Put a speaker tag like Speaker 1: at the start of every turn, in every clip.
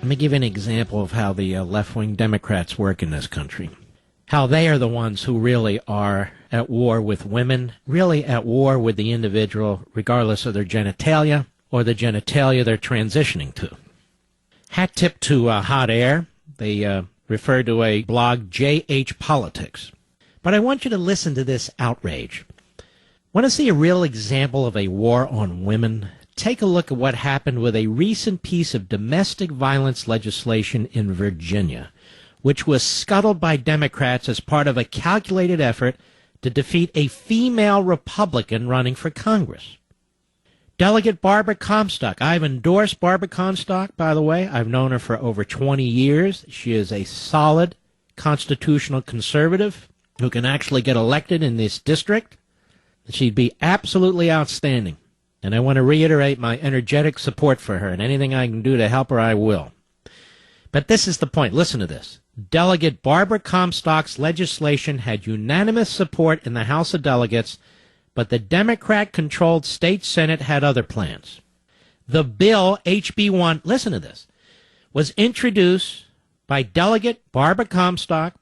Speaker 1: Let me give you an example of how the left-wing Democrats work in this country. How they are the ones who really are at war with women, really at war with the individual, regardless of their genitalia or the genitalia they're transitioning to. Hat tip to Hot Air. They refer to a blog, JH Politics. But I want you to listen to this outrage. Want to see a real example of a war on women? Take a look at what happened with a recent piece of domestic violence legislation in Virginia, which was scuttled by Democrats as part of a calculated effort to defeat a female Republican running for Congress. Delegate Barbara Comstock. I've endorsed Barbara Comstock, by the way. I've known her for over 20 years. She is a solid constitutional conservative who can actually get elected in this district. She'd be absolutely outstanding. And I want to reiterate my energetic support for her, and anything I can do to help her, I will. But this is the point. Listen to this. Delegate Barbara Comstock's legislation had unanimous support in the House of Delegates, but the Democrat-controlled state Senate had other plans. The bill, HB 1, listen to this, was introduced by Delegate Barbara Comstock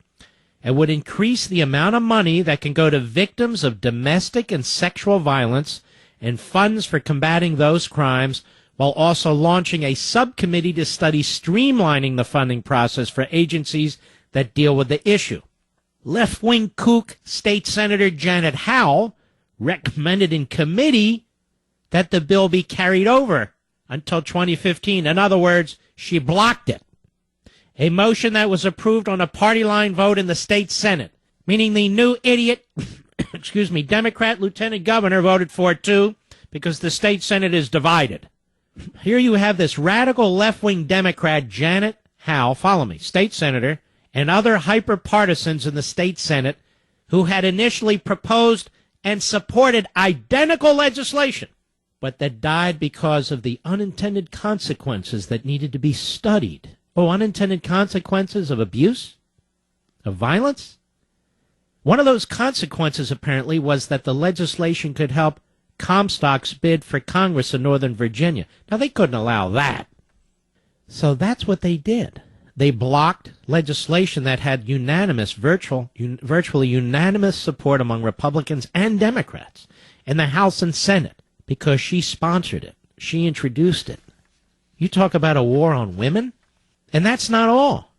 Speaker 1: and would increase the amount of money that can go to victims of domestic and sexual violence and funds for combating those crimes, while also launching a subcommittee to study streamlining the funding process for agencies that deal with the issue. Left-wing kook State Senator Janet Howell recommended in committee that the bill be carried over until 2015. In other words, she blocked it. A motion that was approved on a party line vote in the state Senate, meaning the new idiot, Democrat lieutenant governor voted for it too, because the state Senate is divided. Here you have this radical left-wing Democrat, Janet Howell, follow me, state senator, and other hyper-partisans in the state Senate who had initially proposed and supported identical legislation, but that died because of the unintended consequences that needed to be studied. Oh, unintended consequences of abuse? Of violence? One of those consequences, apparently, was that the legislation could help Comstock's bid for Congress in Northern Virginia. Now, they couldn't allow that. So that's what they did. They blocked legislation that had virtually unanimous support among Republicans and Democrats in the House and Senate because she sponsored it. She introduced it. You talk about a war on women? And that's not all.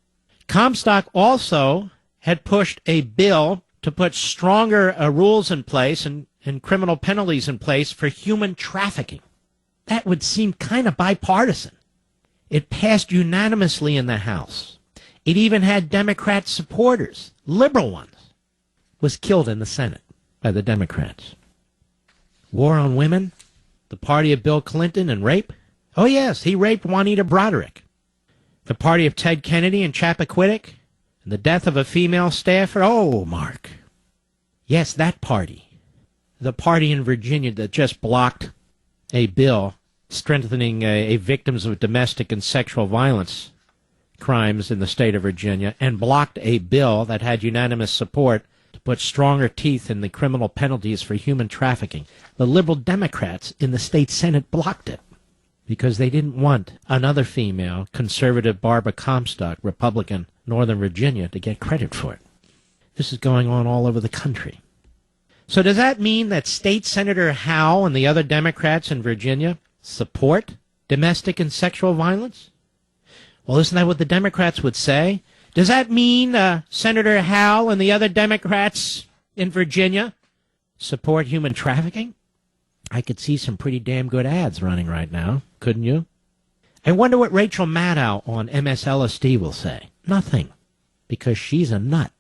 Speaker 1: Comstock also had pushed a bill to put stronger rules in place and criminal penalties in place for human trafficking. That would seem kind of bipartisan. It passed unanimously in the House. It even had Democrat supporters, liberal ones. Was killed in the Senate by the Democrats. War on women? The party of Bill Clinton and rape? Oh yes, he raped Juanita Broderick. The party of Ted Kennedy and Chappaquiddick? And the death of a female staffer? Oh, Mark. Yes, that party. The party in Virginia that just blocked a bill strengthening victims of domestic and sexual violence crimes in the state of Virginia, and blocked a bill that had unanimous support to put stronger teeth in the criminal penalties for human trafficking. The liberal Democrats in the state Senate blocked it because they didn't want another female, conservative Barbara Comstock, Republican, Northern Virginia, to get credit for it. This is going on all over the country. So does that mean that State Senator Howell and the other Democrats in Virginia support domestic and sexual violence? Well, isn't that what the Democrats would say? Does that mean Senator Howell and the other Democrats in Virginia support human trafficking? I could see some pretty damn good ads running right now, couldn't you? I wonder what Rachel Maddow on MSLSD will say. Nothing, because she's a nut.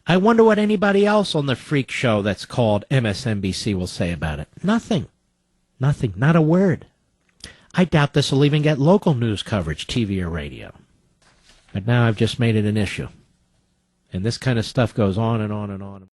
Speaker 1: I wonder what anybody else on the freak show that's called MSNBC will say about it. Nothing. Nothing. Not a word. I doubt this will even get local news coverage, TV or radio. But now I've just made it an issue. And this kind of stuff goes on and on and on.